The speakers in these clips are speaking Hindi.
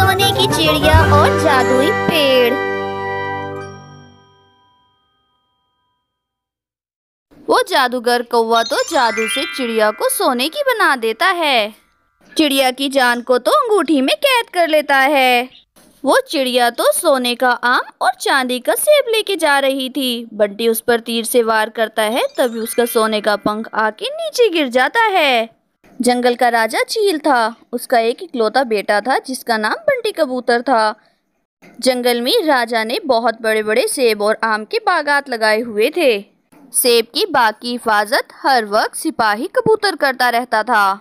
सोने की चिड़िया और जादुई पेड़। वो जादूगर कौवा तो जादू से चिड़िया को सोने की बना देता है। चिड़िया की जान को तो अंगूठी में कैद कर लेता है। वो चिड़िया तो सोने का आम और चांदी का सेब लेके जा रही थी। बंटी उस पर तीर से वार करता है, तभी उसका सोने का पंख आके नीचे गिर जाता है। जंगल का राजा चील था। उसका एक इकलौता बेटा था जिसका नाम बंटी कबूतर था। जंगल में राजा ने बहुत बड़े बड़े सेब और आम के बागात लगाए हुए थे। सेब की बाग की हिफाजत हर वक्त सिपाही कबूतर करता रहता था,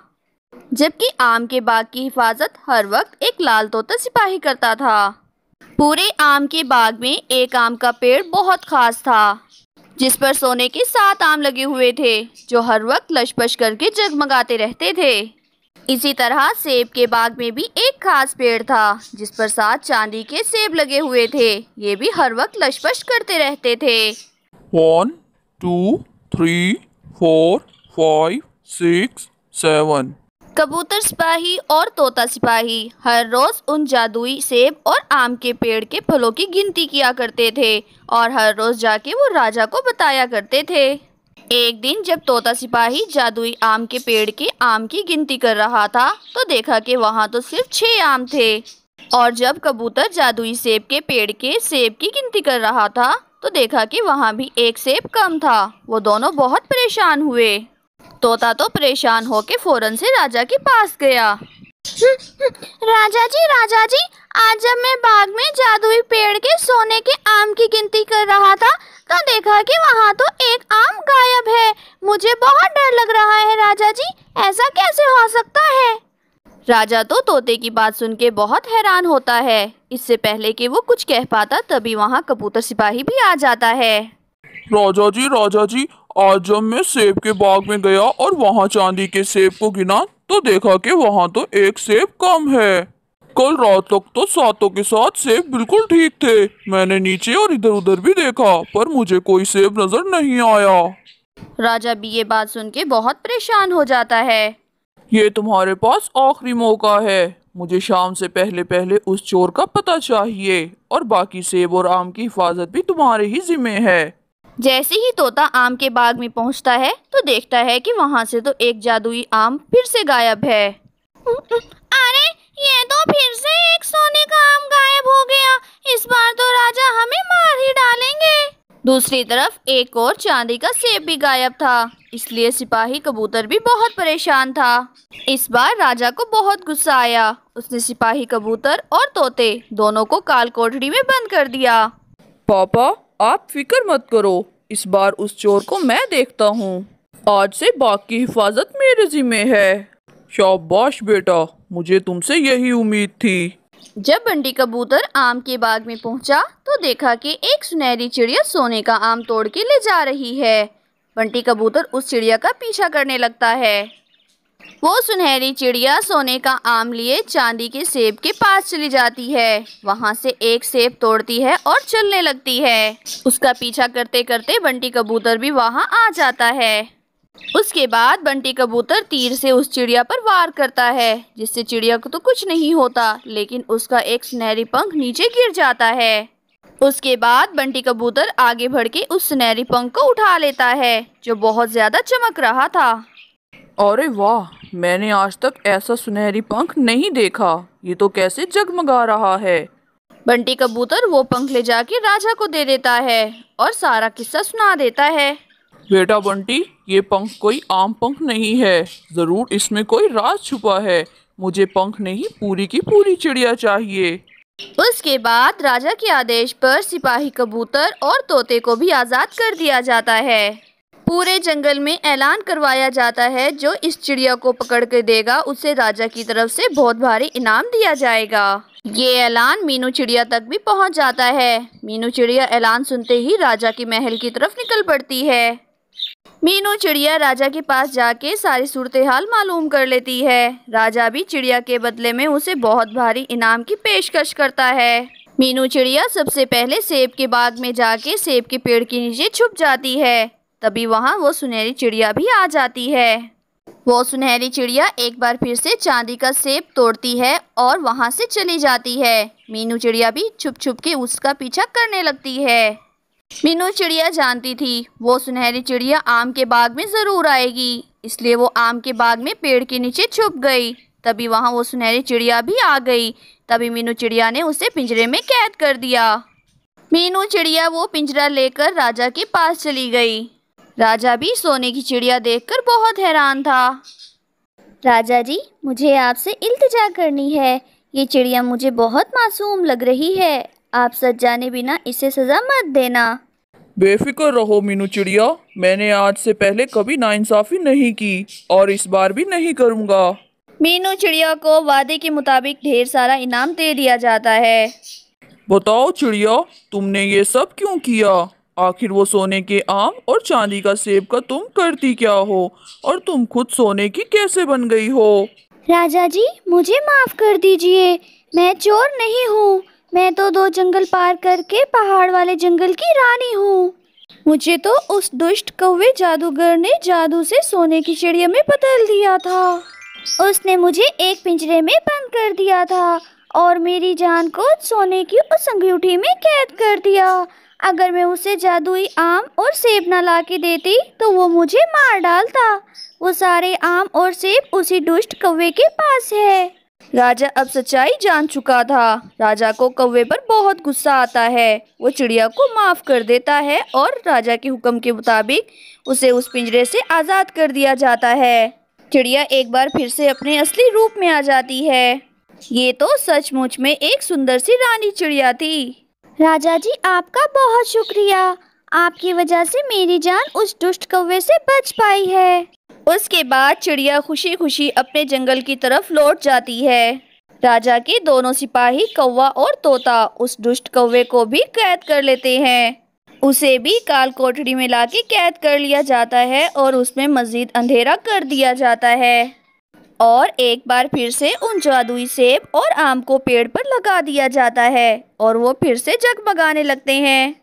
जबकि आम के बाग की हिफाजत हर वक्त एक लाल तोता सिपाही करता था। पूरे आम के बाग में एक आम का पेड़ बहुत खास था, जिस पर सोने के 7 आम लगे हुए थे, जो हर वक्त लशपश करके जगमगाते रहते थे। इसी तरह सेब के बाग में भी एक खास पेड़ था, जिस पर 7 चांदी के सेब लगे हुए थे। ये भी हर वक्त लशपश करते रहते थे। 1 2 3 4 5 6 7 कबूतर सिपाही और तोता सिपाही हर रोज उन जादुई सेब और आम के पेड़ के फलों की गिनती किया करते थे और हर रोज जाके वो राजा को बताया करते थे। एक दिन जब तोता सिपाही जादुई आम के पेड़ के आम की गिनती कर रहा था, तो देखा कि वहाँ तो सिर्फ 6 आम थे। और जब कबूतर जादुई सेब के पेड़ के सेब की गिनती कर रहा था, तो देखा कि वहाँ भी एक सेब कम था। वो दोनों बहुत परेशान हुए। तोता तो परेशान होके फौरन से राजा के पास गया। राजा जी, आज जब मैं बाग में जादुई पेड़ के सोने के आम की गिनती कर रहा था, तो देखा कि वहाँ तो एक आम गायब है। मुझे बहुत डर लग रहा है राजा जी, ऐसा कैसे हो सकता है? राजा तो तोते की बात सुन के बहुत हैरान होता है। इससे पहले कि वो कुछ कह पाता, तभी वहाँ कबूतर सिपाही भी आ जाता है। राजा जी, आज जब मैं सेब के बाग में गया और वहाँ चांदी के सेब को गिना, तो देखा कि वहाँ तो एक सेब कम है। कल रात तक तो 7 के 7 सेब बिल्कुल ठीक थे। मैंने नीचे और इधर उधर भी देखा, पर मुझे कोई सेब नजर नहीं आया। राजा भी ये बात सुन के बहुत परेशान हो जाता है। ये तुम्हारे पास आखिरी मौका है। मुझे शाम से पहले पहले उस चोर का पता चाहिए, और बाकी सेब और आम की हिफाजत भी तुम्हारे ही जिम्मे है। जैसे ही तोता आम के बाग में पहुंचता है, तो देखता है कि वहां से तो एक जादुई आम फिर से गायब है। अरे, ये तो फिर से एक सोने का आम गायब हो गया। इस बार तो राजा हमें मार ही डालेंगे। दूसरी तरफ एक और चांदी का सेब भी गायब था, इसलिए सिपाही कबूतर भी बहुत परेशान था। इस बार राजा को बहुत गुस्सा आया। उसने सिपाही कबूतर और तोते दोनों को काल कोठरी में बंद कर दिया। पापा, आप फिक्र मत करो, इस बार उस चोर को मैं देखता हूँ। आज से बाग की हिफाजत मेरे जिम्मे है। शाबाश बेटा, मुझे तुमसे यही उम्मीद थी। जब बंटी कबूतर आम के बाग में पहुंचा, तो देखा कि एक सुनहरी चिड़िया सोने का आम तोड़ के ले जा रही है। बंटी कबूतर उस चिड़िया का पीछा करने लगता है। वो सुनहरी चिड़िया सोने का आम लिए चांदी के सेब के पास चली जाती है। वहां से एक सेब तोड़ती है और चलने लगती है। उसका पीछा करते करते बंटी कबूतर भी वहां आ जाता है। उसके बाद बंटी कबूतर तीर से उस चिड़िया पर वार करता है, जिससे चिड़िया को तो कुछ नहीं होता, लेकिन उसका एक सुनहरी पंख नीचे गिर जाता है। उसके बाद बंटी कबूतर आगे बढ़ के उस सुनहरी पंख को उठा लेता है, जो बहुत ज्यादा चमक रहा था। अरे वाह, मैंने आज तक ऐसा सुनहरी पंख नहीं देखा। ये तो कैसे जगमगा रहा है। बंटी कबूतर वो पंख ले जाके राजा को दे देता है और सारा किस्सा सुना देता है। बेटा बंटी, ये पंख कोई आम पंख नहीं है। जरूर इसमें कोई राज छुपा है। मुझे पंख नहीं, पूरी की पूरी चिड़िया चाहिए। उसके बाद राजा के आदेश पर सिपाही कबूतर और तोते को भी आजाद कर दिया जाता है। पूरे जंगल में ऐलान करवाया जाता है, जो इस चिड़िया को पकड़ के देगा, उसे राजा की तरफ से बहुत भारी इनाम दिया जाएगा। ये ऐलान मीनू चिड़िया तक भी पहुंच जाता है। मीनू चिड़िया ऐलान सुनते ही राजा के महल की तरफ निकल पड़ती है। मीनू चिड़िया राजा के पास जाके सारी सूरत हाल मालूम कर लेती है। राजा भी चिड़िया के बदले में उसे बहुत भारी इनाम की पेशकश करता है। मीनू चिड़िया सबसे पहले सेब के बाग में जाके सेब के पेड़ के नीचे छुप जाती है। तभी वहाँ वो सुनहरी चिड़िया भी आ जाती है। वो सुनहरी चिड़िया एक बार फिर से चांदी का सेब तोड़ती है और वहां से चली जाती है। मीनू चिड़िया भी छुप छुप के उसका पीछा करने लगती है। मीनू चिड़िया जानती थी वो सुनहरी चिड़िया आम के बाग में जरूर आएगी, इसलिए वो आम के बाग में पेड़ के नीचे छुप गई। तभी वहां वो सुनहरी चिड़िया भी आ गई। तभी मीनू चिड़िया ने उसे पिंजरे में कैद कर दिया। मीनू चिड़िया वो पिंजरा लेकर राजा के पास चली गई। राजा भी सोने की चिड़िया देखकर बहुत हैरान था। राजा जी, मुझे आपसे इल्तिजा करनी है। ये चिड़िया मुझे बहुत मासूम लग रही है। आप सच जाने बिना इसे सजा मत देना। बेफिक्र रहो मीनू चिड़िया, मैंने आज से पहले कभी नाइंसाफी नहीं की और इस बार भी नहीं करूँगा। मीनू चिड़िया को वादे के मुताबिक ढेर सारा इनाम दे दिया जाता है। बताओ चिड़िया, तुमने ये सब क्यों किया? आखिर वो सोने के आम और चांदी का सेब का तुम करती क्या हो और तुम खुद सोने की कैसे बन गई हो? राजा जी, मुझे माफ कर दीजिए। मैं चोर नहीं हूँ। मैं तो 2 जंगल पार करके पहाड़ वाले जंगल की रानी हूँ। मुझे तो उस दुष्ट कौवे जादूगर ने जादू से सोने की चिड़िया में बदल दिया था। उसने मुझे एक पिंजरे में बंद कर दिया था और मेरी जान को सोने की उस अंगूठी में कैद कर दिया। अगर मैं उसे जादुई आम और सेब न ला के देती तो वो मुझे मार डालता। वो सारे आम और सेब उसी दुष्ट कौवे के पास है। राजा अब सच्चाई जान चुका था। राजा को कौवे पर बहुत गुस्सा आता है। वो चिड़िया को माफ कर देता है और राजा के हुक्म के मुताबिक उसे उस पिंजरे से आज़ाद कर दिया जाता है। चिड़िया एक बार फिर से अपने असली रूप में आ जाती है। ये तो सचमुच में एक सुंदर सी रानी चिड़िया थी। राजा जी, आपका बहुत शुक्रिया। आपकी वजह से मेरी जान उस दुष्ट कौवे से बच पाई है। उसके बाद चिड़िया खुशी खुशी अपने जंगल की तरफ लौट जाती है। राजा के दोनों सिपाही कौवा और तोता उस दुष्ट कौवे को भी कैद कर लेते हैं। उसे भी काल कोठरी में लाके कैद कर लिया जाता है और उसमें मजीद अंधेरा कर दिया जाता है और एक बार फिर से उन जादुई सेब और आम को पेड़ पर लगा दिया जाता है और वो फिर से जगमगाने लगते हैं।